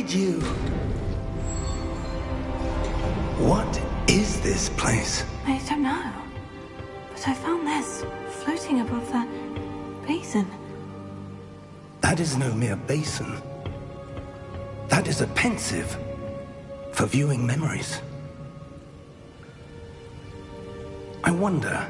did you? What is this place? I don't know. But I found this floating above that basin. That is no mere basin. That is a pensive for viewing memories. I wonder...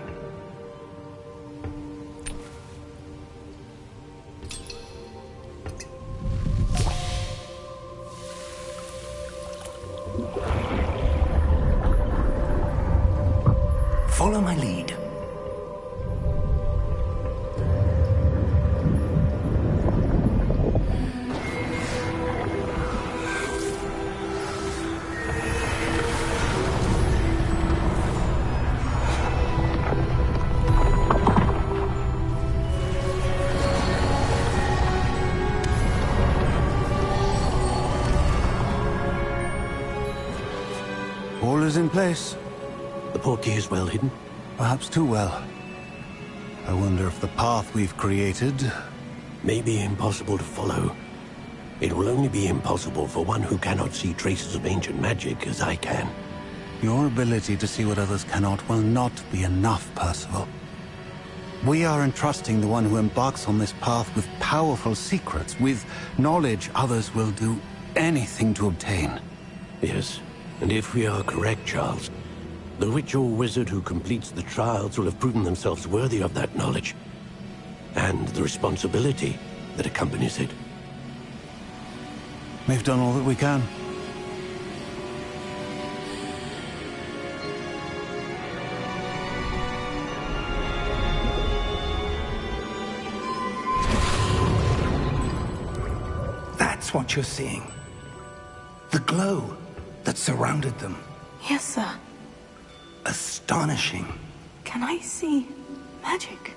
Follow my lead. All is in place. The portkey is well hidden? Perhaps too well. I wonder if the path we've created... may be impossible to follow. It will only be impossible for one who cannot see traces of ancient magic as I can. Your ability to see what others cannot will not be enough, Percival. We are entrusting the one who embarks on this path with powerful secrets, with knowledge others will do anything to obtain. Yes, and if we are correct, Charles, the witch or wizard who completes the trials will have proven themselves worthy of that knowledge, and the responsibility that accompanies it. We've done all that we can. That's what you're seeing. The glow that surrounded them. Yes, sir. Astonishing. Can I see magic?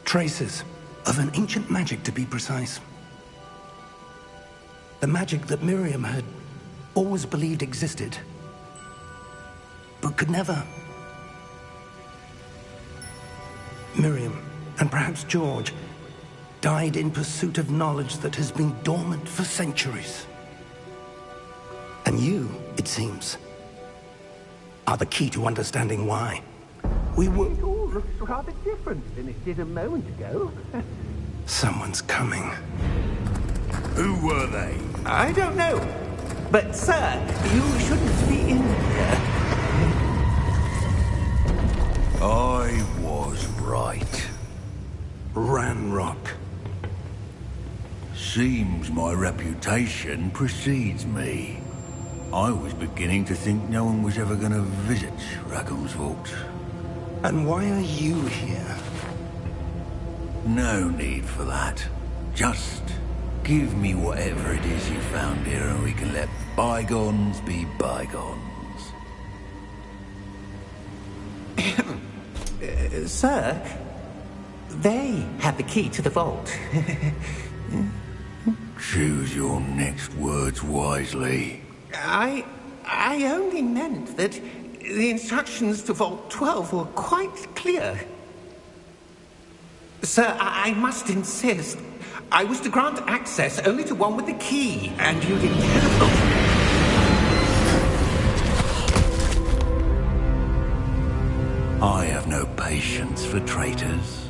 Traces of an ancient magic, to be precise. The magic that Miriam had always believed existed, but could never. Miriam, and perhaps George, died in pursuit of knowledge that has been dormant for centuries. And you, it seems, are the key to understanding why. We were... It all looks rather different than it did a moment ago. Someone's coming. Who were they? I don't know. But, sir, you shouldn't be in here. I was right. Ranrock. Seems my reputation precedes me. I was beginning to think no one was ever going to visit Rackham's Vault. And why are you here? No need for that. Just give me whatever it is you found here and we can let bygones be bygones. Sir, they have the key to the vault. Choose your next words wisely. I only meant that the instructions to Vault 12 were quite clear. Sir, I must insist. I was to grant access only to one with the key, and you didn't have them. I have no patience for traitors.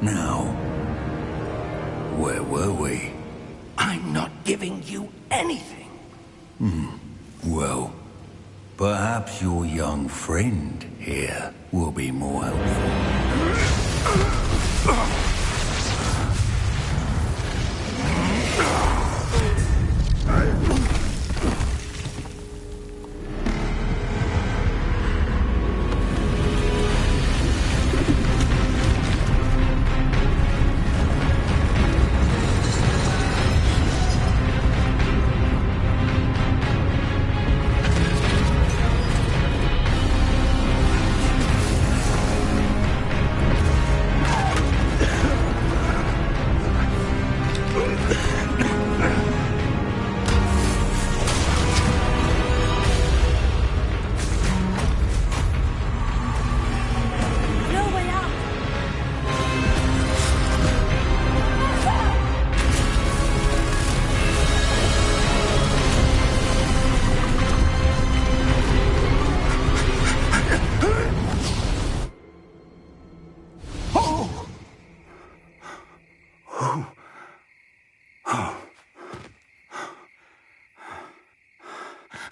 Now, where were we? I'm not giving you anything. Well, perhaps your young friend here will be more helpful.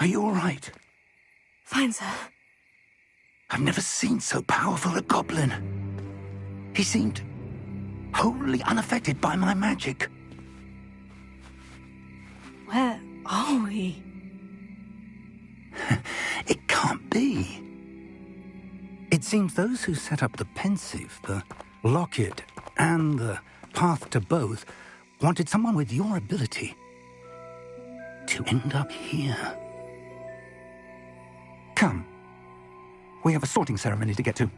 Are you all right? Fine, sir. I've never seen so powerful a goblin. He seemed wholly unaffected by my magic. Where are we? It can't be. It seems those who set up the pensive, the locket, and the path to both wanted someone with your ability to end up here. Come. We have a sorting ceremony to get to.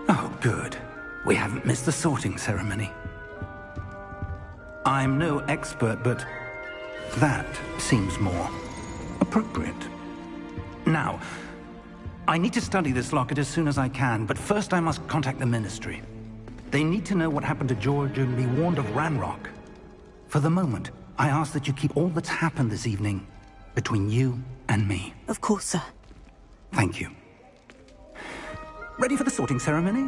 Oh, good. We haven't missed the sorting ceremony. I'm no expert, but that seems more appropriate. Now, I need to study this locket as soon as I can, but first I must contact the Ministry. They need to know what happened to George and be warned of Ranrock. For the moment, I ask that you keep all that's happened this evening between you and me. Of course, sir. Thank you. Ready for the sorting ceremony?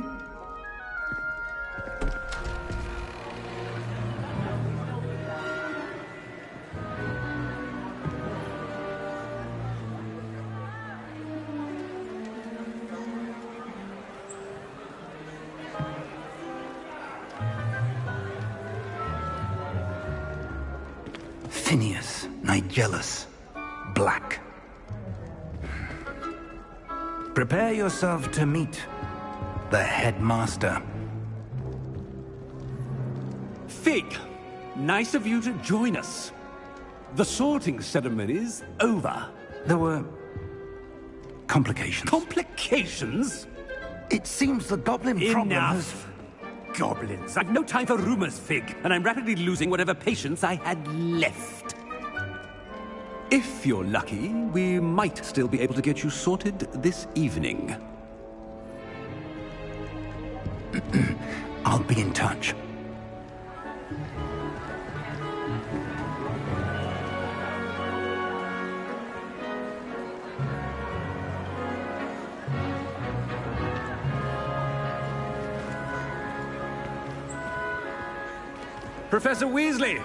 Phineas, Nigellus, Black. Prepare yourself to meet the headmaster. Fig, nice of you to join us. The sorting ceremony's over. There were complications. Complications? It seems the goblin problem has... Enough! Goblins. I've no time for rumors, Fig, and I'm rapidly losing whatever patience I had left. If you're lucky, we might still be able to get you sorted this evening. I'll be in touch. Professor Weasley,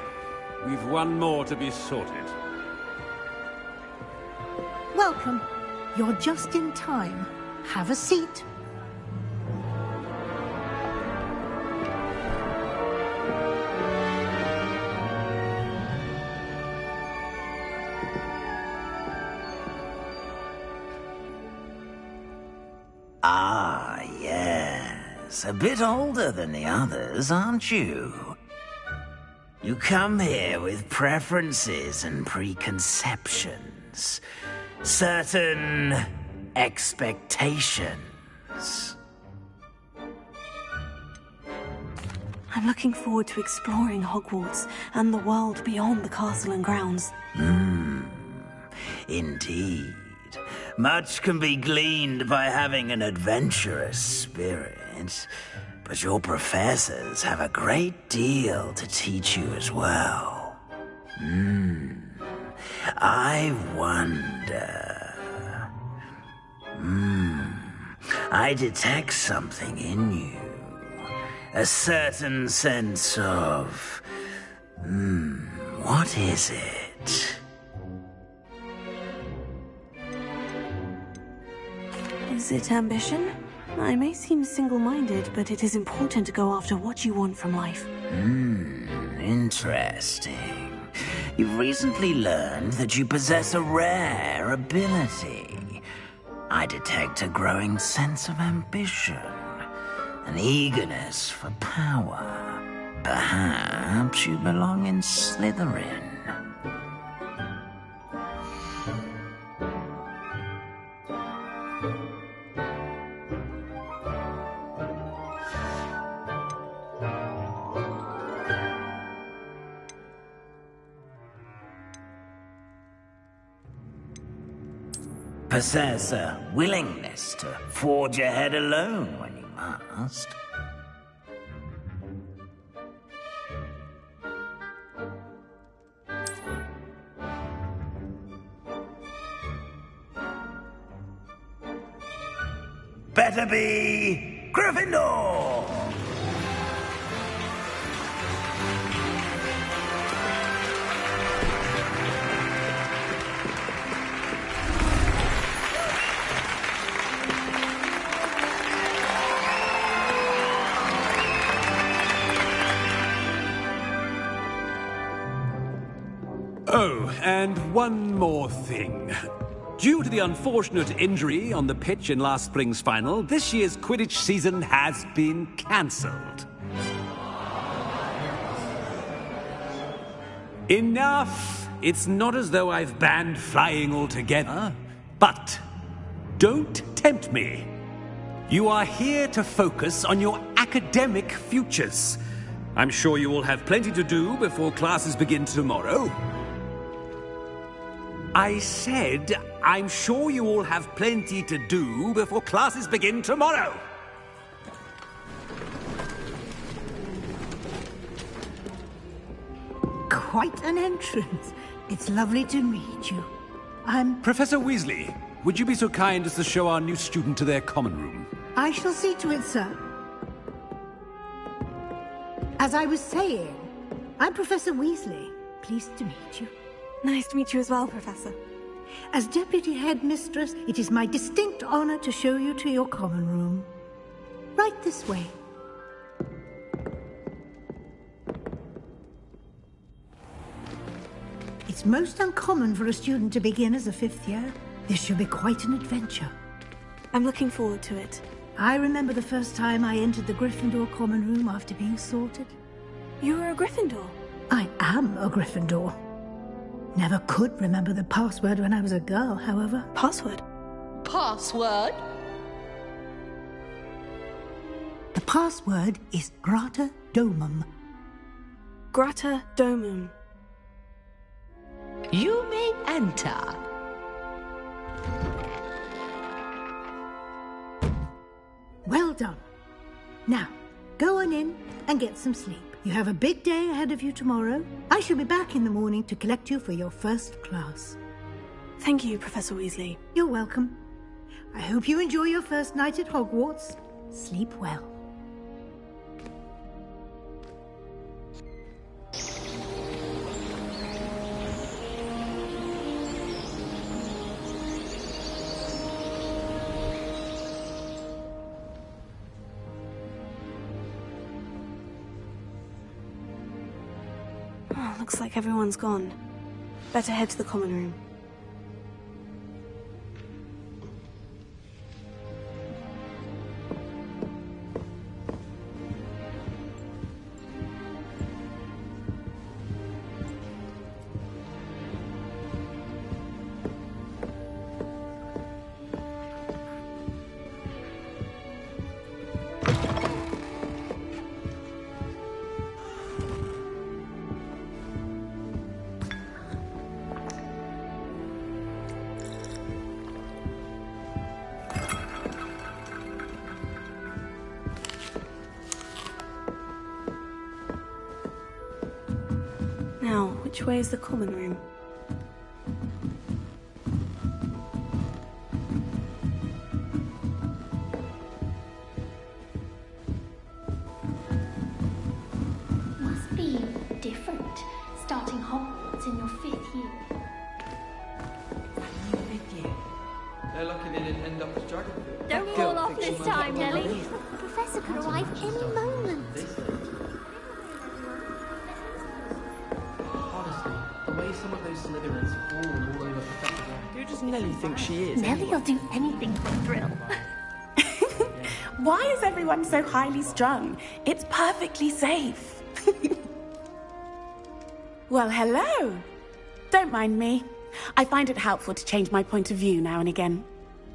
we've one more to be sorted. Welcome. You're just in time. Have a seat. Ah, yes. A bit older than the others, aren't you? You come here with preferences and preconceptions. Certain expectations. I'm looking forward to exploring Hogwarts and the world beyond the castle and grounds. Indeed. Much can be gleaned by having an adventurous spirit, but your professors have a great deal to teach you as well. I wonder... I detect something in you. A certain sense of... what is it? Is it ambition? I may seem single-minded, but it is important to go after what you want from life. Interesting. You've recently learned that you possess a rare ability. I detect a growing sense of ambition, an eagerness for power. Perhaps you belong in Slytherin. Possess a willingness to forge ahead alone when you must. Better be Gryffindor! Oh, and one more thing. Due to the unfortunate injury on the pitch in last spring's final, this year's Quidditch season has been cancelled. Enough! It's not as though I've banned flying altogether. But don't tempt me. You are here to focus on your academic futures. I'm sure you will have plenty to do before classes begin tomorrow. I said, I'm sure you all have plenty to do before classes begin tomorrow. Quite an entrance. It's lovely to meet you. I'm... Professor Weasley, would you be so kind as to show our new student to their common room? I shall see to it, sir. As I was saying, I'm Professor Weasley. Pleased to meet you. Nice to meet you as well, Professor. As Deputy Headmistress, it is my distinct honor to show you to your common room. Right this way. It's most uncommon for a student to begin as a fifth year. This should be quite an adventure. I'm looking forward to it. I remember the first time I entered the Gryffindor common room after being sorted. You were a Gryffindor? I am a Gryffindor. Never could remember the password when I was a girl, however. Password? Password? The password is Grata Domum. Grata Domum. You may enter. Well done. Now, go on in and get some sleep. You have a big day ahead of you tomorrow. I shall be back in the morning to collect you for your first class. Thank you, Professor Weasley. You're welcome. I hope you enjoy your first night at Hogwarts. Sleep well. Oh, looks like everyone's gone. Better head to the common room. Now, which way is the common room? Must be different, starting Hogwarts in your 5th year. They're lucky they didn't end up as dragon food. Don't fall off this time, Nellie. The Professor could arrive any moment. Honestly, the way some of those Slytherins fall all over Professor Brown. Who does Nellie think she is? Nellie'll do anything for a thrill. Why is everyone so highly strung? It's perfectly safe. Well, hello. Don't mind me. I find it helpful to change my point of view now and again.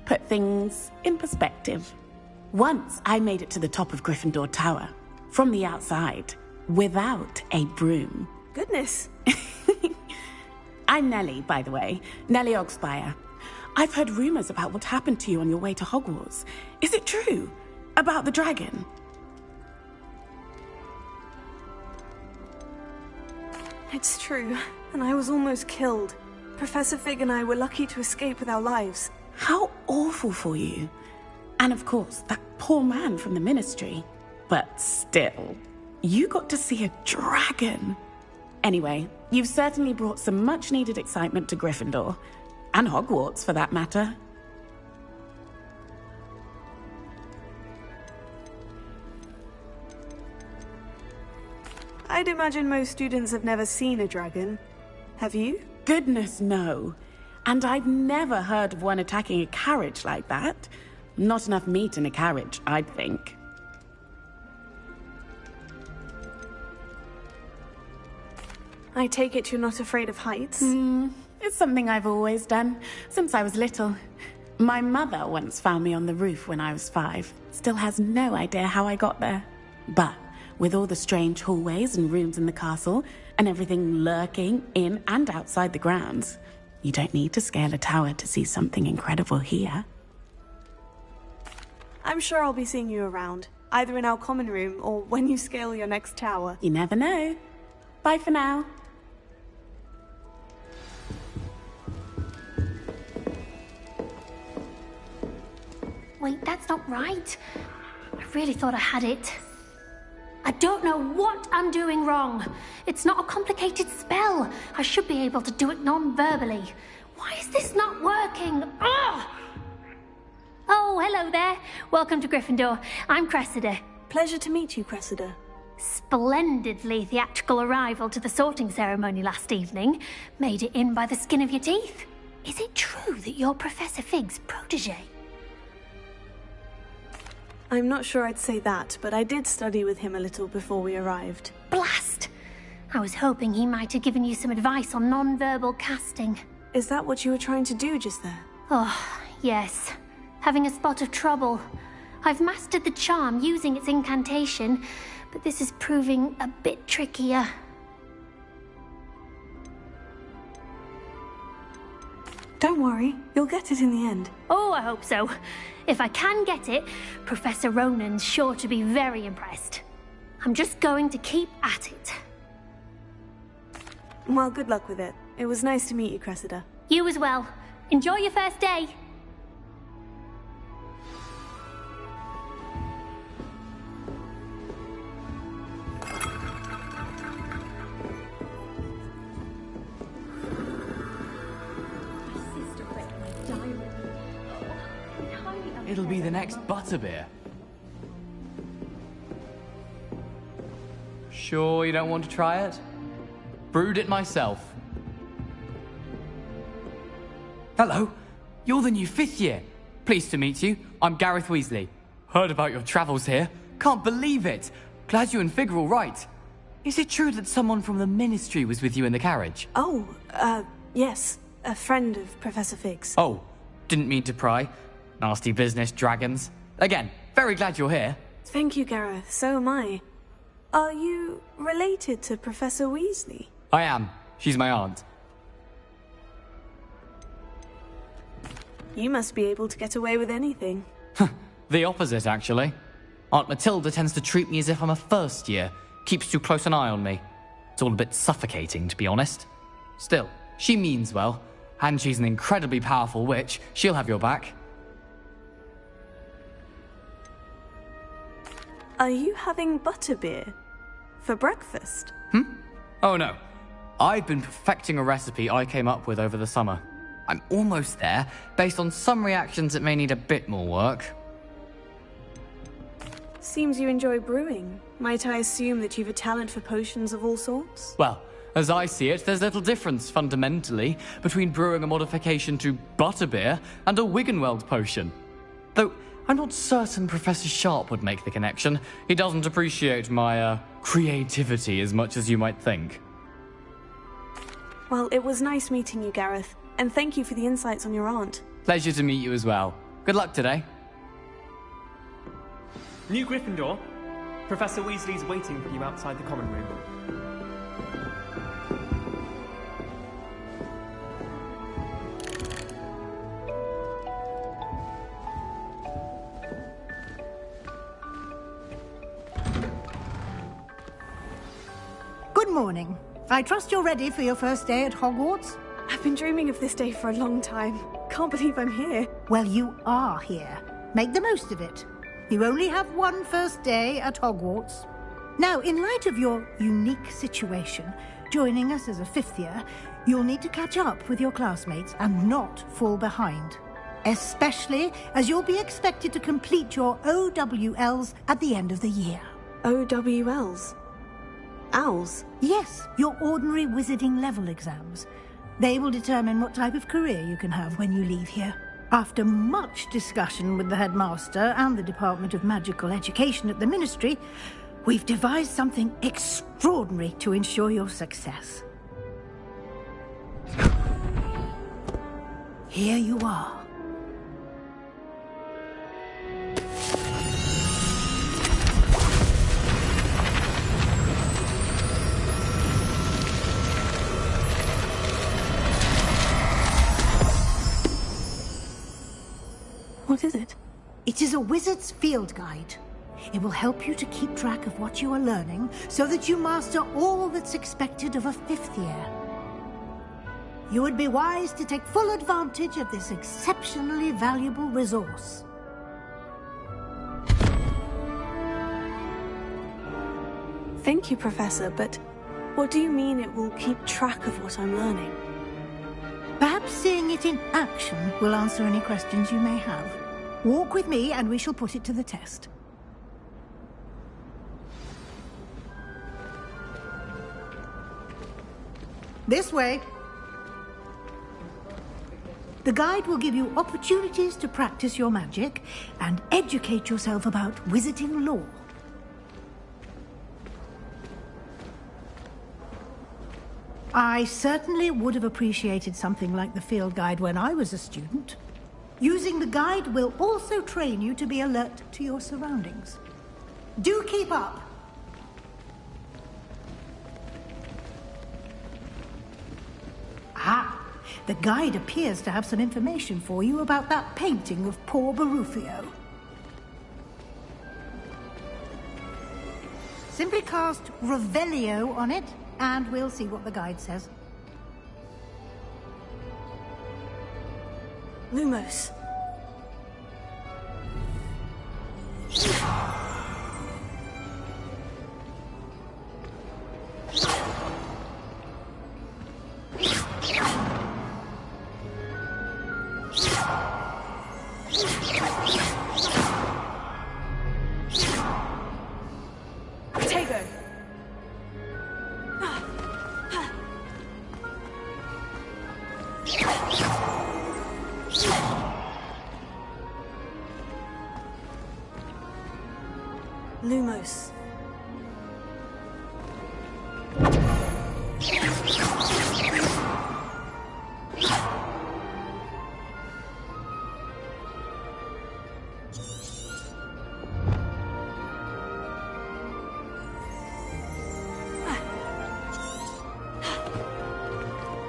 Put things in perspective. Once I made it to the top of Gryffindor Tower, from the outside, without a broom. Goodness. I'm Nellie, by the way. Nellie Ogspire. I've heard rumors about what happened to you on your way to Hogwarts. Is it true? About the dragon? It's true, and I was almost killed. Professor Fig and I were lucky to escape with our lives. How awful for you. And of course, that poor man from the Ministry. But still, you got to see a dragon. Anyway, you've certainly brought some much-needed excitement to Gryffindor. And Hogwarts, for that matter. I'd imagine most students have never seen a dragon. Have you? Goodness, no. And I've never heard of one attacking a carriage like that. Not enough meat in a carriage, I'd think. I take it you're not afraid of heights? It's something I've always done, since I was little. My mother once found me on the roof when I was 5. Still has no idea how I got there. But with all the strange hallways and rooms in the castle, and everything lurking in and outside the grounds, you don't need to scale a tower to see something incredible here. I'm sure I'll be seeing you around, either in our common room or when you scale your next tower. You never know. Bye for now. Wait, that's not right. I really thought I had it. I don't know what I'm doing wrong. It's not a complicated spell. I should be able to do it non-verbally. Why is this not working? Ugh! Oh, hello there. Welcome to Gryffindor. I'm Cressida. Pleasure to meet you, Cressida. Splendidly theatrical arrival to the sorting ceremony last evening. Made it in by the skin of your teeth. Is it true that you're Professor Fig's protege? I'm not sure I'd say that, but I did study with him a little before we arrived. Blast! I was hoping he might have given you some advice on non-verbal casting. Is that what you were trying to do just there? Oh, yes. Having a spot of trouble. I've mastered the charm using its incantation, but this is proving a bit trickier. Don't worry, you'll get it in the end. Oh, I hope so. If I can get it, Professor Ronan's sure to be very impressed. I'm just going to keep at it. Well, good luck with it. It was nice to meet you, Cressida. You as well. Enjoy your first day. It'll be the next butterbeer. Sure you don't want to try it? Brewed it myself. Hello, you're the new 5th year. Pleased to meet you. I'm Gareth Weasley. Heard about your travels here. Can't believe it. Glad you and Fig are all right. Is it true that someone from the Ministry was with you in the carriage? Oh, yes. A friend of Professor Fig's. Oh, didn't mean to pry. Nasty business, dragons. Again, very glad you're here. Thank you, Gareth. So am I. Are you related to Professor Weasley? I am. She's my aunt. You must be able to get away with anything. The opposite, actually. Aunt Matilda tends to treat me as if I'm a first year. Keeps too close an eye on me. It's all a bit suffocating, to be honest. Still, she means well. And she's an incredibly powerful witch. She'll have your back. Are you having butterbeer? For breakfast? Oh no. I've been perfecting a recipe I came up with over the summer. I'm almost there. Based on some reactions, it may need a bit more work. Seems you enjoy brewing. Might I assume that you've a talent for potions of all sorts? Well, as I see it, there's little difference, fundamentally, between brewing a modification to butterbeer and a Wiggenweld potion. Though, I'm not certain Professor Sharp would make the connection. He doesn't appreciate my, creativity as much as you might think. Well, it was nice meeting you, Gareth. And thank you for the insights on your aunt. Pleasure to meet you as well. Good luck today. New Gryffindor. Professor Weasley's waiting for you outside the common room. Good morning. I trust you're ready for your first day at Hogwarts? I've been dreaming of this day for a long time. Can't believe I'm here. Well, you are here. Make the most of it. You only have one first day at Hogwarts. Now, in light of your unique situation, joining us as a fifth year, you'll need to catch up with your classmates and not fall behind. Especially as you'll be expected to complete your OWLs at the end of the year. OWLs? Owls? Yes, your ordinary wizarding level exams. They will determine what type of career you can have when you leave here. After much discussion with the headmaster and the Department of Magical Education at the Ministry, we've devised something extraordinary to ensure your success. Here you are. What is it? It is a wizard's field guide. It will help you to keep track of what you are learning so that you master all that's expected of a fifth year. You would be wise to take full advantage of this exceptionally valuable resource. Thank you, Professor, but what do you mean it will keep track of what I'm learning? Perhaps seeing it in action will answer any questions you may have. Walk with me and we shall put it to the test. This way. The guide will give you opportunities to practice your magic and educate yourself about wizarding lore. I certainly would have appreciated something like the field guide when I was a student. Using the guide will also train you to be alert to your surroundings. Do keep up! Ah, the guide appears to have some information for you about that painting of poor Barufio. Simply cast Revelio on it, and we'll see what the guide says. Lumos. Lumos.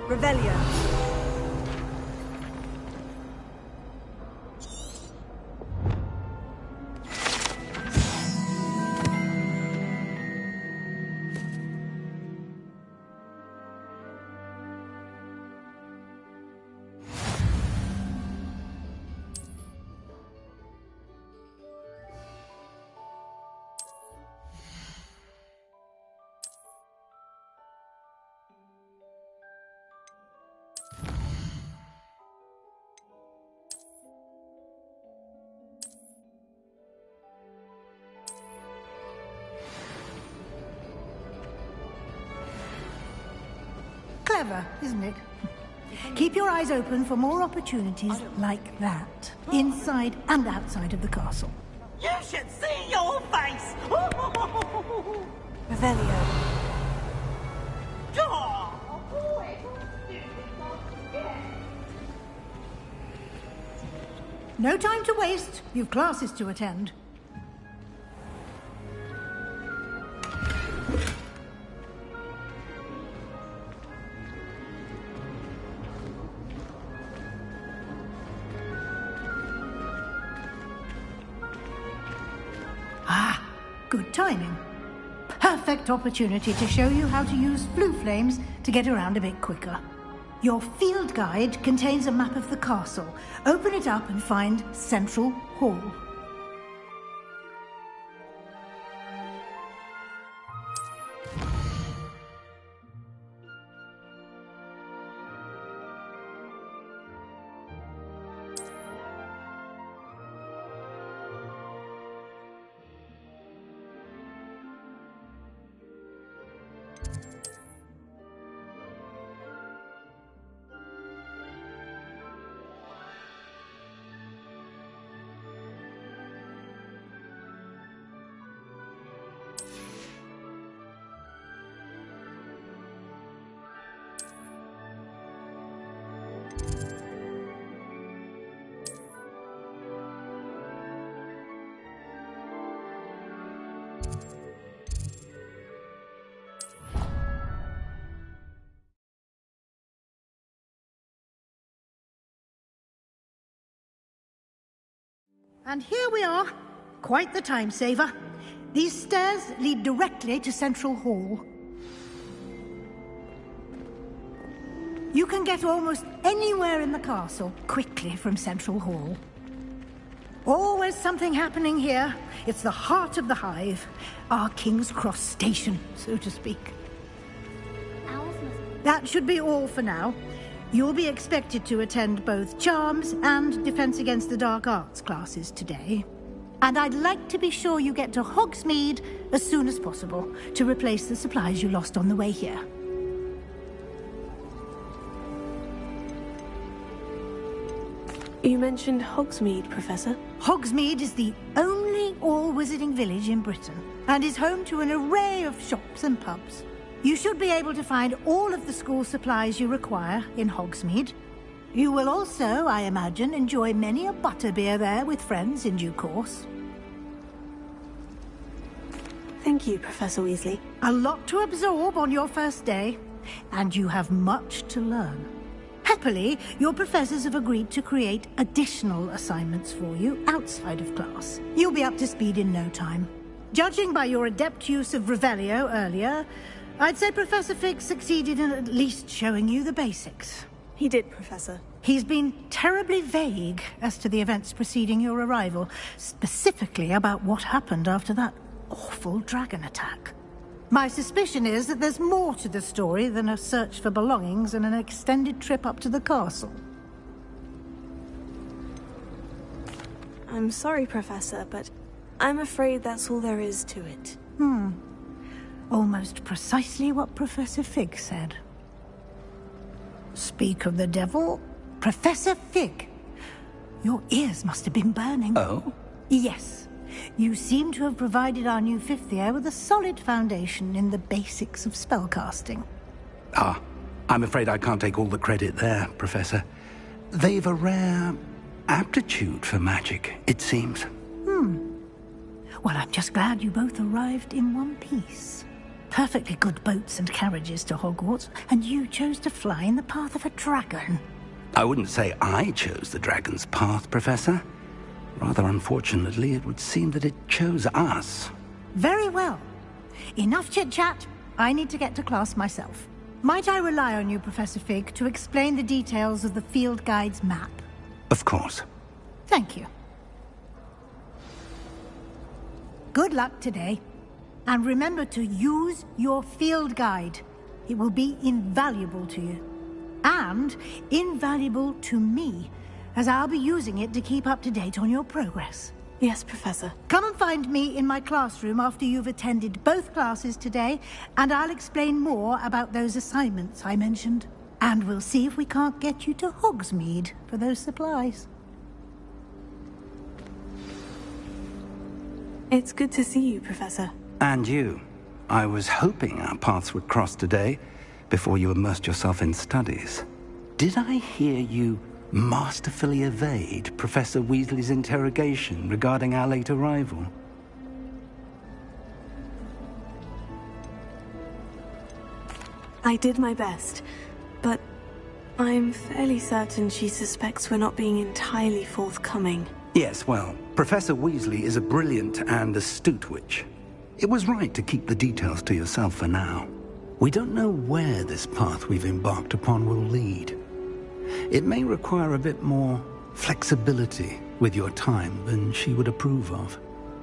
Revelio. clever, isn't it? Keep your eyes open for more opportunities like that, inside and outside of the castle. You should see your face! Revelio. No time to waste. You've classes to attend. Ah, good timing. Perfect opportunity to show you how to use blue flames to get around a bit quicker. Your field guide contains a map of the castle. Open it up and find Central Hall. And here we are. Quite the time saver. These stairs lead directly to Central Hall. You can get almost anywhere in the castle quickly from Central Hall. Always something happening here. It's the heart of the Hive. Our King's Cross station, so to speak. That should be all for now. You'll be expected to attend both Charms and Defense Against the Dark Arts classes today. And I'd like to be sure you get to Hogsmeade as soon as possible to replace the supplies you lost on the way here. You mentioned Hogsmeade, Professor. Hogsmeade is the only all-wizarding village in Britain and is home to an array of shops and pubs. You should be able to find all of the school supplies you require in Hogsmeade. You will also, I imagine, enjoy many a butterbeer there with friends in due course. Thank you, Professor Weasley. A lot to absorb on your first day, and you have much to learn. Happily, your professors have agreed to create additional assignments for you outside of class. You'll be up to speed in no time. Judging by your adept use of Revelio earlier, I'd say Professor Fig succeeded in at least showing you the basics. He did, Professor. He's been terribly vague as to the events preceding your arrival, specifically about what happened after that awful dragon attack. My suspicion is that there's more to the story than a search for belongings and an extended trip up to the castle. I'm sorry, Professor, but I'm afraid that's all there is to it. Almost precisely what Professor Fig said. Speak of the devil, Professor Fig. Your ears must have been burning. Oh? Yes. You seem to have provided our new fifth year with a solid foundation in the basics of spellcasting. Ah, I'm afraid I can't take all the credit there, Professor. They've a rare aptitude for magic, it seems. Well, I'm just glad you both arrived in one piece. Perfectly good boats and carriages to Hogwarts, and you chose to fly in the path of a dragon. I wouldn't say I chose the dragon's path, Professor. Rather unfortunately, it would seem that it chose us. Very well. Enough chit-chat. I need to get to class myself. Might I rely on you, Professor Fig, to explain the details of the field guide's map? Of course. Thank you. Good luck today. And remember to use your field guide. It will be invaluable to you. And invaluable to me, as I'll be using it to keep up to date on your progress. Yes, Professor. Come and find me in my classroom after you've attended both classes today, and I'll explain more about those assignments I mentioned. And we'll see if we can't get you to Hogsmeade for those supplies. It's good to see you, Professor. And you. I was hoping our paths would cross today, before you immersed yourself in studies. Did I hear you masterfully evade Professor Weasley's interrogation regarding our late arrival? I did my best, but I'm fairly certain she suspects we're not being entirely forthcoming. Yes, well, Professor Weasley is a brilliant and astute witch. It was right to keep the details to yourself for now. We don't know where this path we've embarked upon will lead. It may require a bit more flexibility with your time than she would approve of.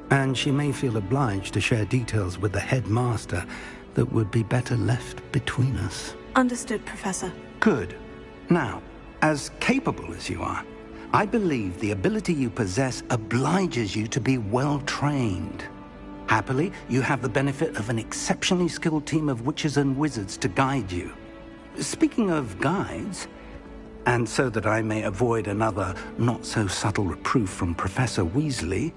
And she may feel obliged to share details with the headmaster that would be better left between us. Understood, Professor. Good. Now, as capable as you are, I believe the ability you possess obliges you to be well-trained. Happily, you have the benefit of an exceptionally skilled team of witches and wizards to guide you. Speaking of guides, and so that I may avoid another not-so-subtle reproof from Professor Weasley,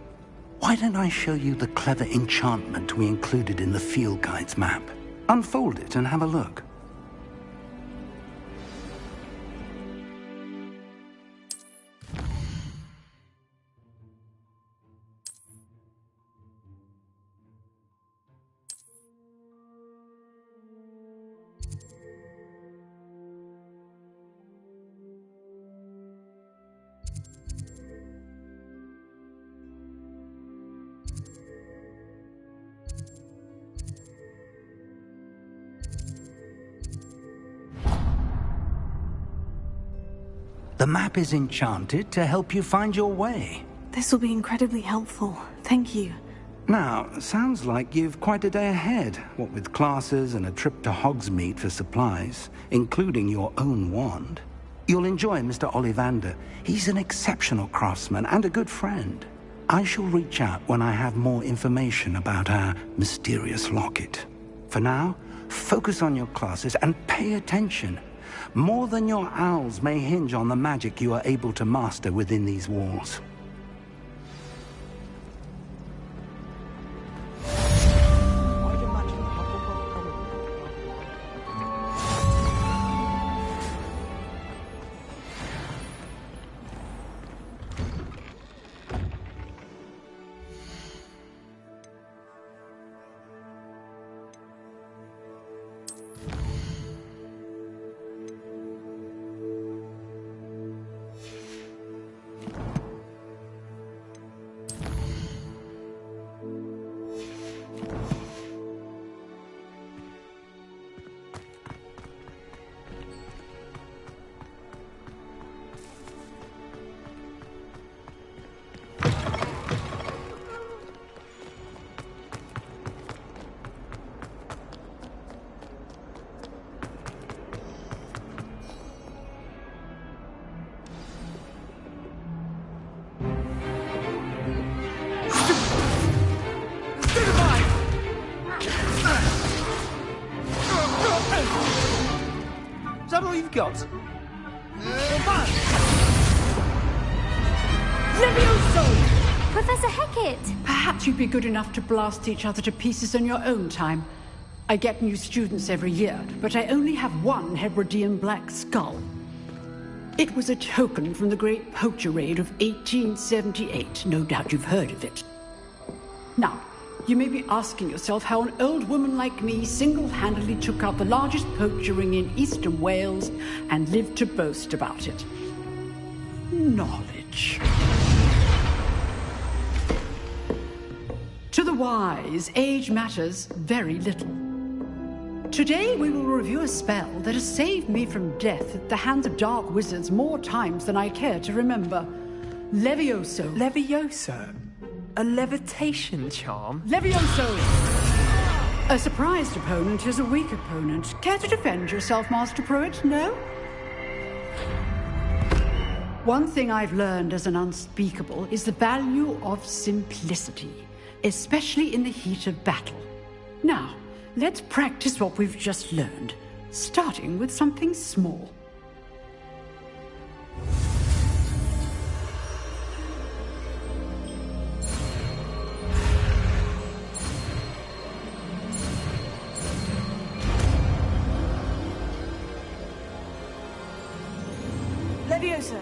why don't I show you the clever enchantment we included in the field guide's map? Unfold it and have a look. The map is enchanted to help you find your way. This will be incredibly helpful. Thank you. Now, sounds like you've quite a day ahead, what with classes and a trip to Hogsmeade for supplies, including your own wand. You'll enjoy Mr. Ollivander. He's an exceptional craftsman and a good friend. I shall reach out when I have more information about our mysterious locket. For now, focus on your classes and pay attention. More than your owls may hinge on the magic you are able to master within these walls. Got. Levioso! Professor Hecat! Perhaps you'd be good enough to blast each other to pieces on your own time. I get new students every year, but I only have one Hebridean black skull. It was a token from the Great Poacher Raid of 1878. No doubt you've heard of it. Now, you may be asking yourself how an old woman like me single-handedly took out the largest poacher ring in eastern Wales and lived to boast about it. Knowledge. To the wise, age matters very little. Today we will review a spell that has saved me from death at the hands of dark wizards more times than I care to remember. Levioso. Levioso? A levitation charm? Levioso! A surprised opponent is a weak opponent. Care to defend yourself, Master Pruitt? No? One thing I've learned as an unspeakable is the value of simplicity, especially in the heat of battle. Now, let's practice what we've just learned, starting with something small. Leviosa.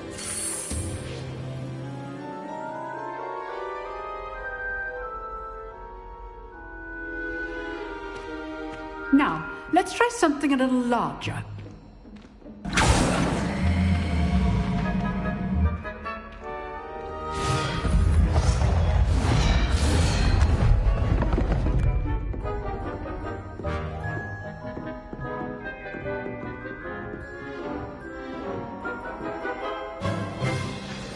Now, let's try something a little larger.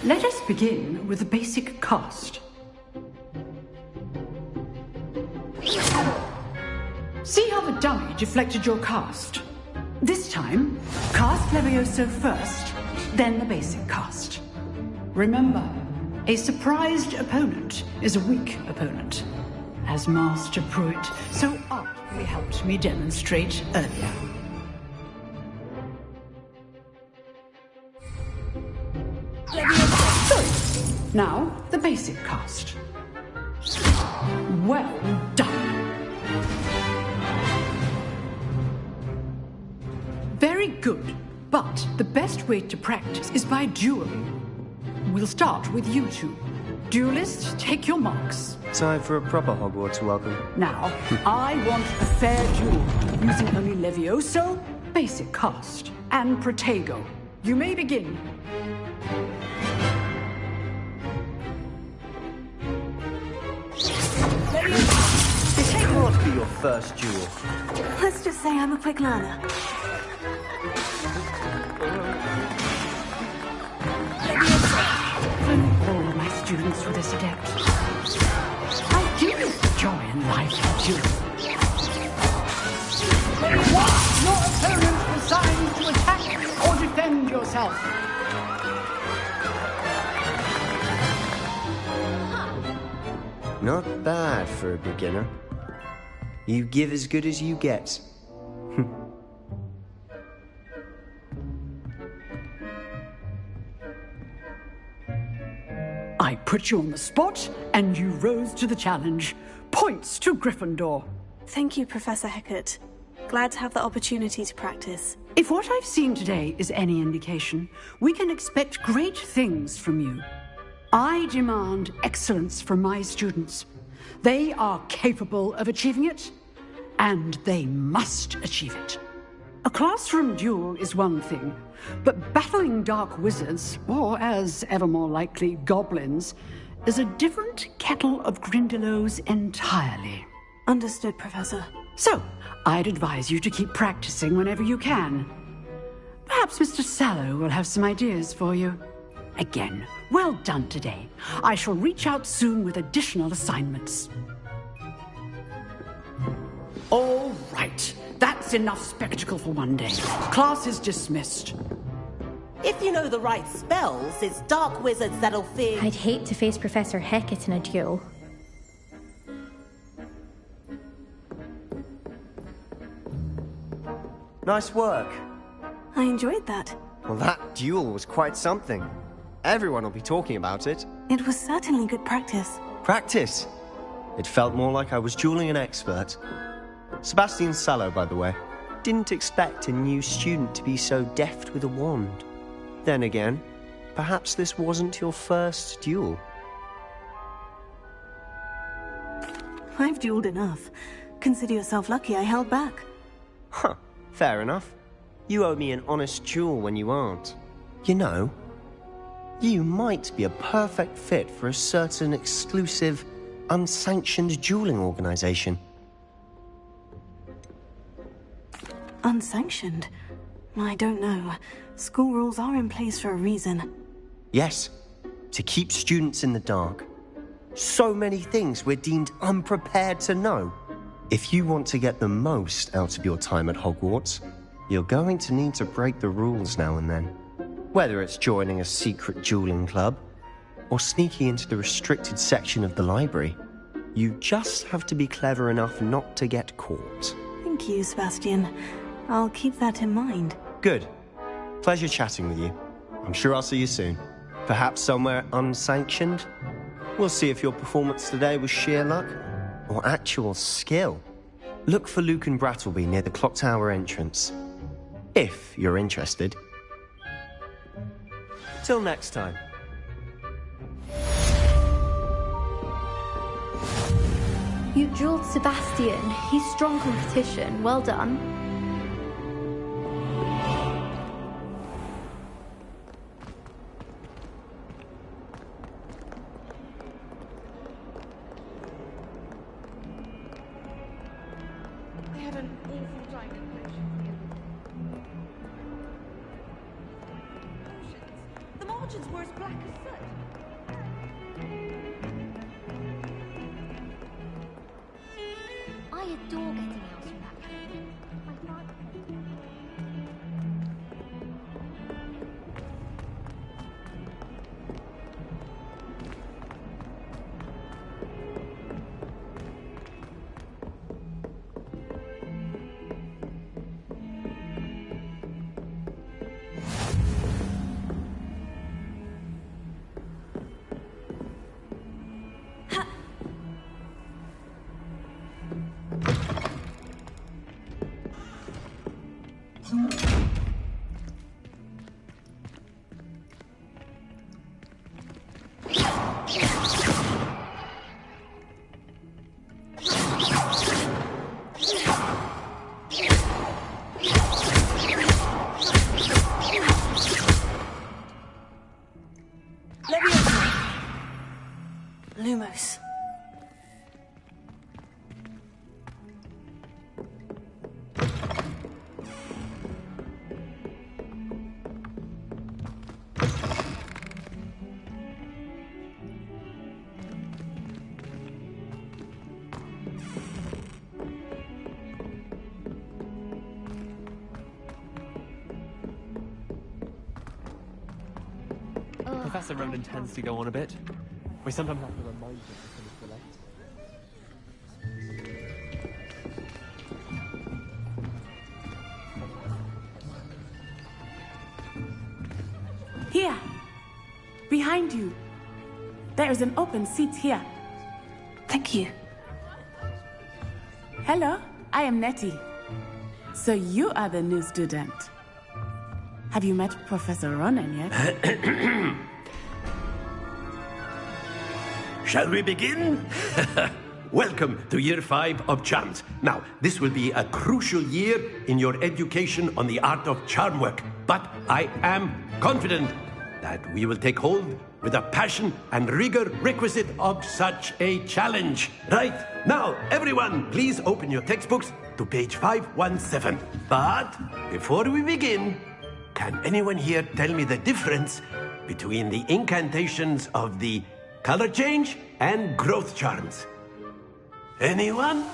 Let us begin with the basic cast. See how the dummy deflected your cast? This time, cast Levioso first, then the basic cast. Remember, a surprised opponent is a weak opponent, as Master Pruitt so artfully helped me demonstrate earlier. Now, the basic cast. Well done. Very good, but the best way to practice is by dueling. We'll start with you two. Duelists, take your marks. Time for a proper Hogwarts welcome. Now, I want a fair duel, using only Levioso, basic cast, and Protego. You may begin. This can't be your first duel. Let's just say I'm a quick learner. All of my students were this adept. I do joy in life, too. Watch your opponent decide to attack or defend yourself. Not bad for a beginner. You give as good as you get. I put you on the spot, and you rose to the challenge. Points to Gryffindor. Thank you, Professor Hecat. Glad to have the opportunity to practice. If what I've seen today is any indication, we can expect great things from you. I demand excellence from my students. They are capable of achieving it, and they must achieve it. A classroom duel is one thing, but battling dark wizards, or as ever more likely, goblins, is a different kettle of Grindylows entirely. Understood, Professor. So, I'd advise you to keep practicing whenever you can. Perhaps Mr. Sallow will have some ideas for you. Again, well done today. I shall reach out soon with additional assignments. All right. That's enough spectacle for one day. Class is dismissed. If you know the right spells, it's dark wizards that'll fear... I'd hate to face Professor Hecat in a duel. Nice work. I enjoyed that. Well, that duel was quite something. Everyone will be talking about it. It was certainly good practice. Practice? It felt more like I was dueling an expert. Sebastian Sallow, by the way. Didn't expect a new student to be so deft with a wand. Then again, perhaps this wasn't your first duel. I've dueled enough. Consider yourself lucky I held back. Huh, fair enough. You owe me an honest duel when you aren't. You know, you might be a perfect fit for a certain exclusive, unsanctioned dueling organization. Unsanctioned? I don't know. School rules are in place for a reason. Yes, to keep students in the dark. So many things we're deemed unprepared to know. If you want to get the most out of your time at Hogwarts, you're going to need to break the rules now and then. Whether it's joining a secret dueling club or sneaking into the restricted section of the library, you just have to be clever enough not to get caught. Thank you, Sebastian. I'll keep that in mind. Good. Pleasure chatting with you. I'm sure I'll see you soon. Perhaps somewhere unsanctioned? We'll see if your performance today was sheer luck or actual skill. Look for Luke and Brattleby near the clock tower entrance. If you're interested. Till next time. You dueled Sebastian. He's strong competition. Well done. I had an awful time in potions. The margins were as black as soot. I adore getting else from that cave. I thought... Lumos. Professor Ronan tends to go on a bit. We sometimes have to remind him to finish the letter. Here! Behind you! There is an open seat here. Thank you. Hello, I am Nettie. So you are the new student. Have you met Professor Ronan yet? Shall we begin? Welcome to Year 5 of Charms. Now, this will be a crucial year in your education on the art of charm work, but I am confident that we will take hold with the passion and rigor requisite of such a challenge. Right, now, everyone, please open your textbooks to page 517. But before we begin, can anyone here tell me the difference between the incantations of the color change and growth charms? Anyone?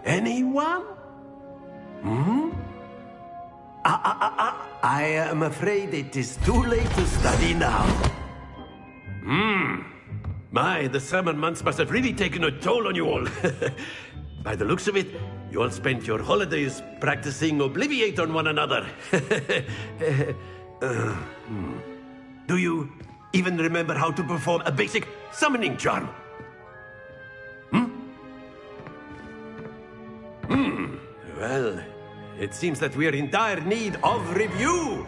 Anyone? I am afraid it is too late to study now. My, the summer months must have really taken a toll on you all. By the looks of it, you all spent your holidays practicing Obliviate on one another. Do you even remember how to perform a basic summoning charm? Well, it seems that we are in dire need of review.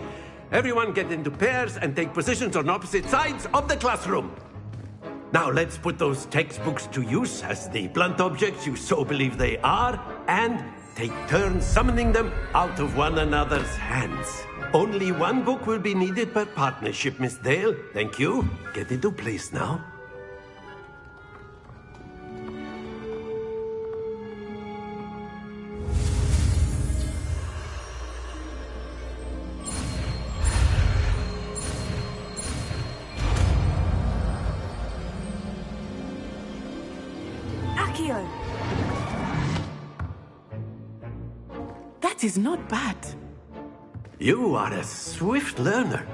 Everyone get into pairs and take positions on opposite sides of the classroom. Now let's put those textbooks to use as the blunt objects you so believe they are, and take turns summoning them out of one another's hands. Only one book will be needed per partnership, Miss Dale. Thank you. Get into place now. Accio! That is not bad. You are a swift learner.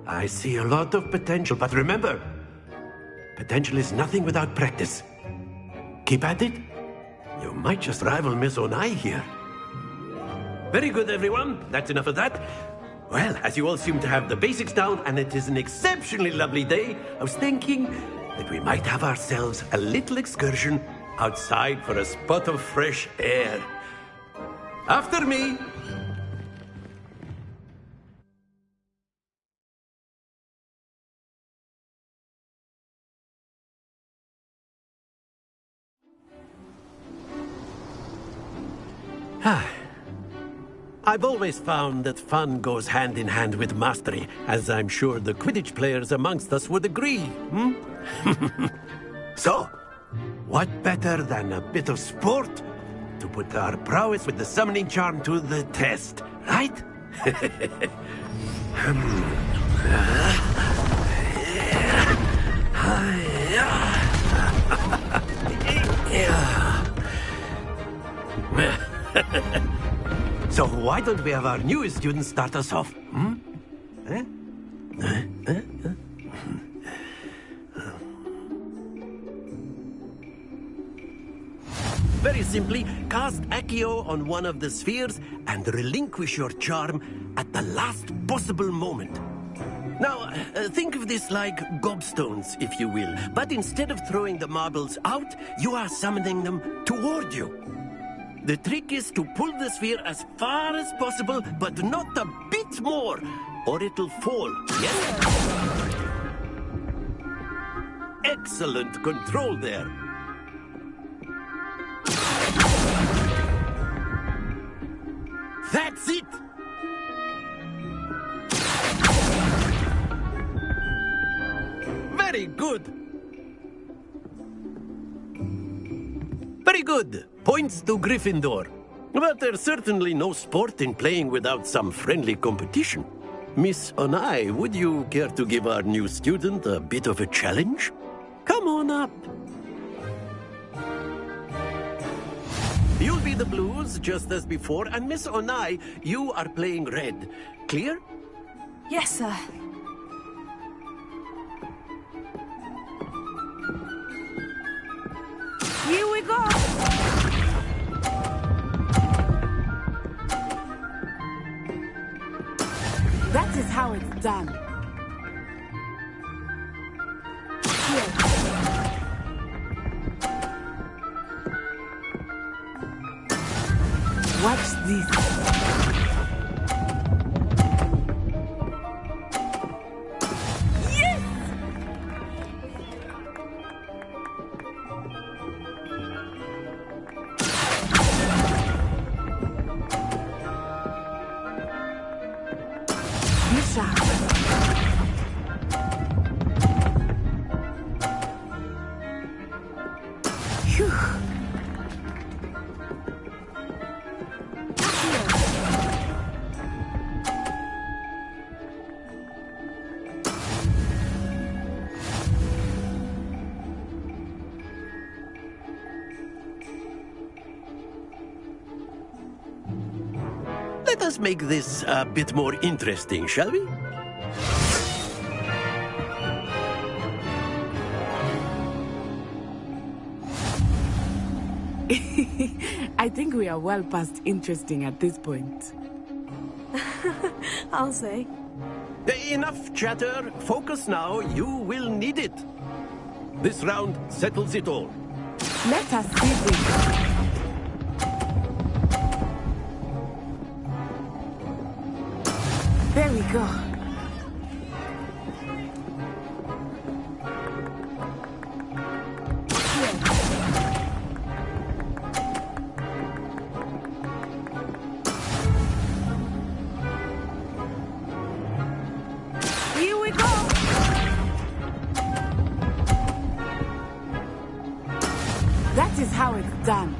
I see a lot of potential, but remember, potential is nothing without practice. Keep at it. You might just rival Miss Onai here. Very good, everyone. That's enough of that. Well, as you all seem to have the basics down, and it is an exceptionally lovely day, I was thinking that we might have ourselves a little excursion outside for a spot of fresh air. After me. I've always found that fun goes hand in hand with mastery, as I'm sure the Quidditch players amongst us would agree, So, what better than a bit of sport to put our prowess with the summoning charm to the test, right? So why don't we have our newest student start us off? Very simply, cast Accio on one of the spheres and relinquish your charm at the last possible moment. Now, think of this like gobstones, if you will. But instead of throwing the marbles out, you are summoning them toward you. The trick is to pull the sphere as far as possible, but not a bit more, or it'll fall, yes? Excellent control there. That's it! Very good! Very good. Points to Gryffindor. But there's certainly no sport in playing without some friendly competition. Miss Onai, would you care to give our new student a bit of a challenge? Come on up. You'll be the blues, just as before, and Miss Onai, you are playing red. Clear? Yes, sir. Here we go! That is how it's done. Here. Watch this. Let us make this a bit more interesting, shall we? I think we are well past interesting at this point. I'll say. Enough chatter. Focus now. You will need it. This round settles it all. Let us see this. There we go. Here we go. That is how it's done.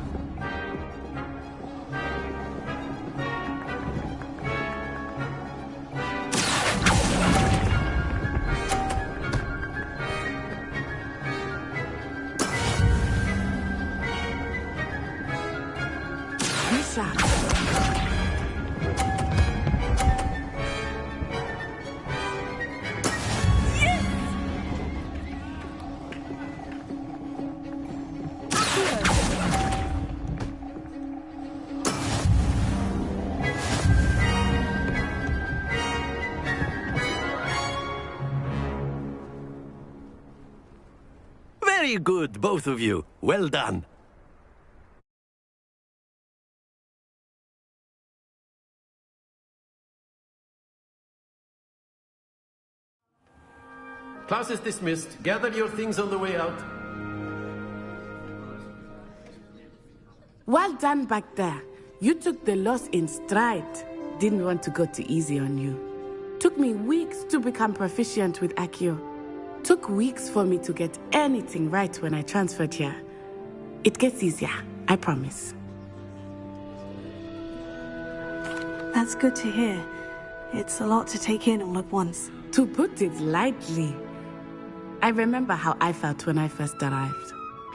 Very good, both of you. Well done. Class is dismissed. Gather your things on the way out. Well done back there. You took the loss in stride. Didn't want to go too easy on you. Took me weeks to become proficient with Accio. Took weeks for me to get anything right when I transferred here. It gets easier, I promise. That's good to hear. It's a lot to take in all at once. To put it lightly, I remember how I felt when I first arrived.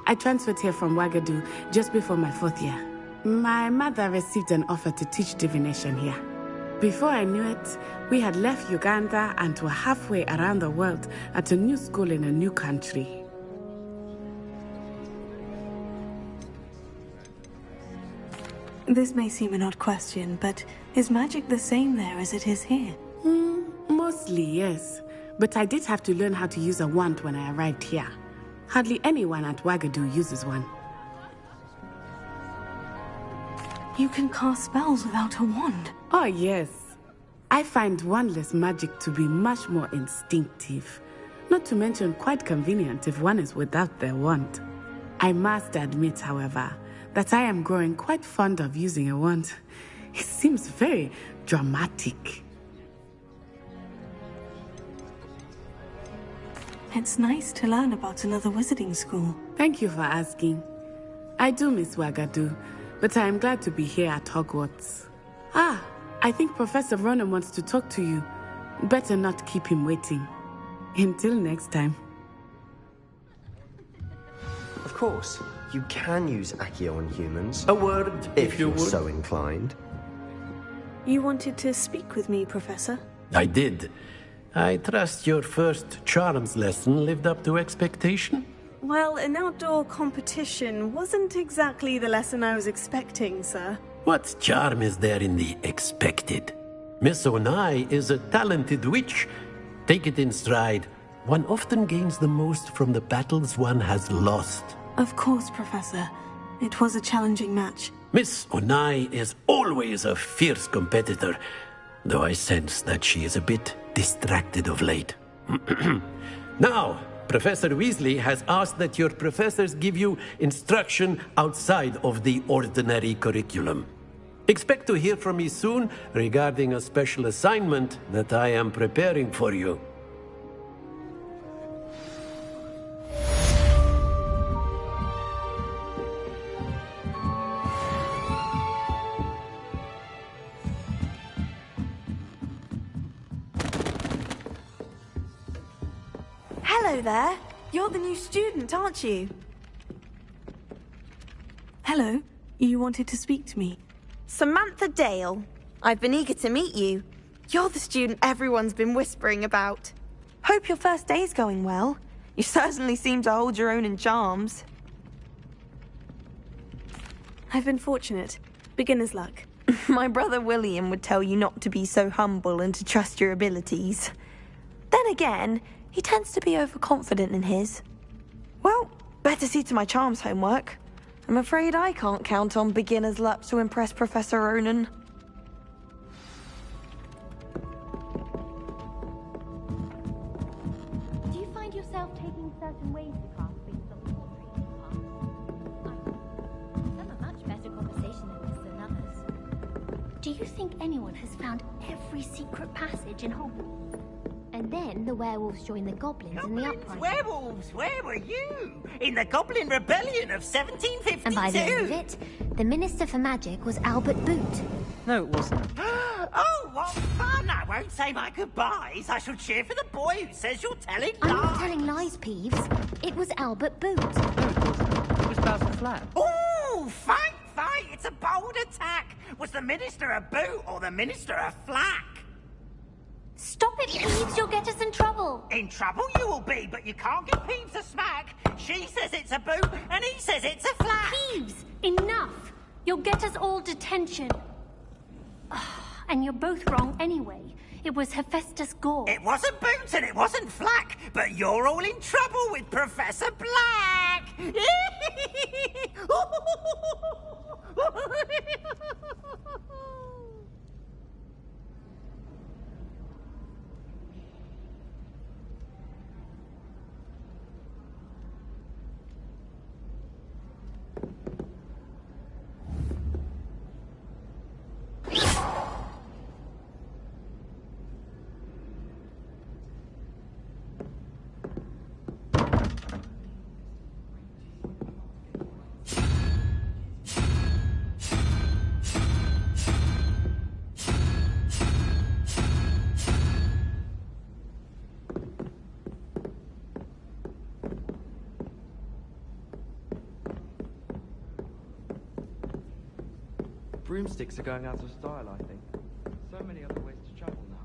I transferred here from Ouagadougou just before my 4th year. My mother received an offer to teach divination here. Before I knew it, we had left Uganda and were halfway around the world at a new school in a new country. This may seem an odd question, but is magic the same there as it is here? Mostly, yes. But I did have to learn how to use a wand when I arrived here. Hardly anyone at Ouagadougou uses one. You can cast spells without a wand? Oh, yes. I find wandless magic to be much more instinctive. Not to mention quite convenient if one is without their wand. I must admit, however, that I am growing quite fond of using a wand. It seems very dramatic. It's nice to learn about another wizarding school. Thank you for asking. I do miss Ouagadougou, but I am glad to be here at Hogwarts. Ah, I think Professor Ronan wants to talk to you. Better not keep him waiting. Until next time. Of course, you can use Accio on humans. A word, if you you're would. so inclined. You wanted to speak with me, Professor? I did. I trust your first charms lesson lived up to expectation? Well, an outdoor competition wasn't exactly the lesson I was expecting, sir. What charm is there in the expected? Miss Onai is a talented witch. Take it in stride. One often gains the most from the battles one has lost. Of course, Professor. It was a challenging match. Miss Onai is always a fierce competitor, though I sense that she is a bit distracted of late. Now, Professor Weasley has asked that your professors give you instruction outside of the ordinary curriculum. Expect to hear from me soon regarding a special assignment that I am preparing for you. Hello there. You're the new student, aren't you? Hello. You wanted to speak to me? Samantha Dale. I've been eager to meet you. You're the student everyone's been whispering about. Hope your first day's going well. You certainly seem to hold your own in charms. I've been fortunate. Beginner's luck. My brother William would tell you not to be so humble and to trust your abilities. Then again, he tends to be overconfident in his. Well, better see to my charms homework. I'm afraid I can't count on beginner's luck to impress Professor Ronan. Do you find yourself taking certain ways to cast things on the more tricky path? Some are much better conversation than this than others. Do you think anyone has found every secret passage in Hogwarts? And then the werewolves joined the goblins in the uprising. Werewolves, where were you? In the Goblin Rebellion of 1752? And by the end of it, the Minister for Magic was Albert Boot. No, it wasn't. Oh, what fun! I won't say my goodbyes. I shall cheer for the boy who says you're telling I'm lies. not telling lies, Peeves. It was Albert Boot. No, it wasn't. It was Basil Flat. Oh, fight! It's a bold attack. Was the Minister a boot or the Minister a flack? Stop it, Peeves! You'll get us in trouble! In trouble you will be, but you can't give Peeves a smack. She says it's a boot, and he says it's a flack. Peeves! Enough! You'll get us all detention. And you're both wrong anyway. It was Hephaestus Gore. It wasn't Boots and it wasn't Flack, but you're all in trouble with Professor Black! Broomsticks are going out of style, I think. So many other ways to travel now.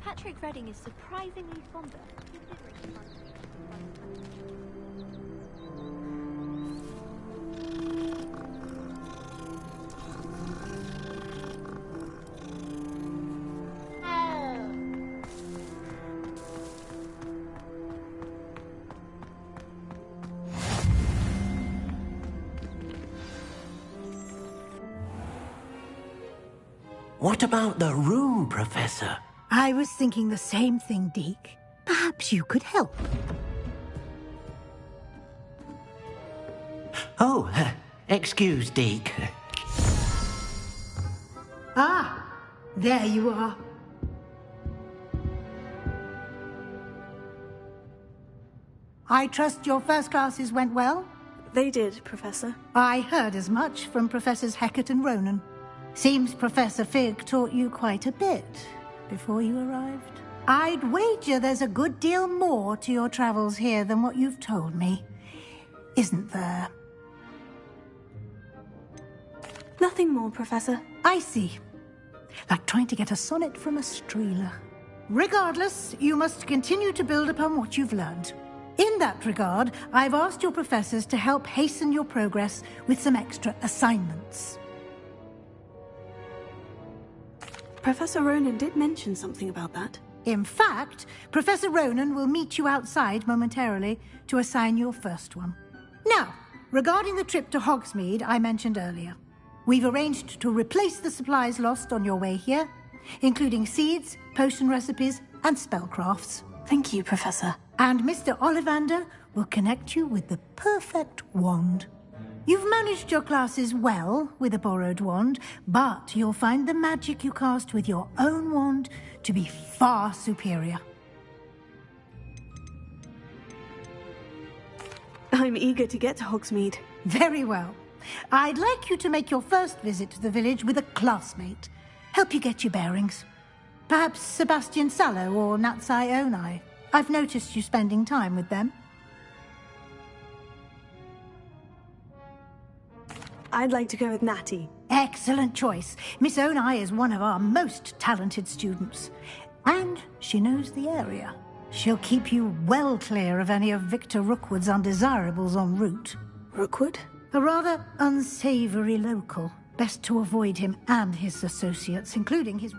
Patrick Redding is surprisingly fonder, considering What about the room, Professor? I was thinking the same thing, Deke. Perhaps you could help. Oh, excuse, Deke. Ah, there you are. I trust your first classes went well? They did, Professor. I heard as much from Professors Hecat and Ronan. Seems Professor Fig taught you quite a bit before you arrived. I'd wager there's a good deal more to your travels here than what you've told me. Isn't there? Nothing more, Professor. I see. Like trying to get a sonnet from a streeler. Regardless, you must continue to build upon what you've learned. In that regard, I've asked your professors to help hasten your progress with some extra assignments. Professor Ronan did mention something about that. In fact, Professor Ronan will meet you outside momentarily to assign your first one. Now, regarding the trip to Hogsmeade I mentioned earlier, we've arranged to replace the supplies lost on your way here, including seeds, potion recipes, and spellcrafts. Thank you, Professor. And Mr. Ollivander will connect you with the perfect wand. You've managed your classes well with a borrowed wand, but you'll find the magic you cast with your own wand to be far superior. I'm eager to get to Hogsmeade. Very well. I'd like you to make your first visit to the village with a classmate. Help you get your bearings. Perhaps Sebastian Sallow or Natsai Onai. I've noticed you spending time with them. I'd like to go with Natty. Excellent choice. Miss Onai is one of our most talented students. And she knows the area. She'll keep you well clear of any of Victor Rookwood's undesirables en route. Rookwood? A rather unsavory local. Best to avoid him and his associates, including his...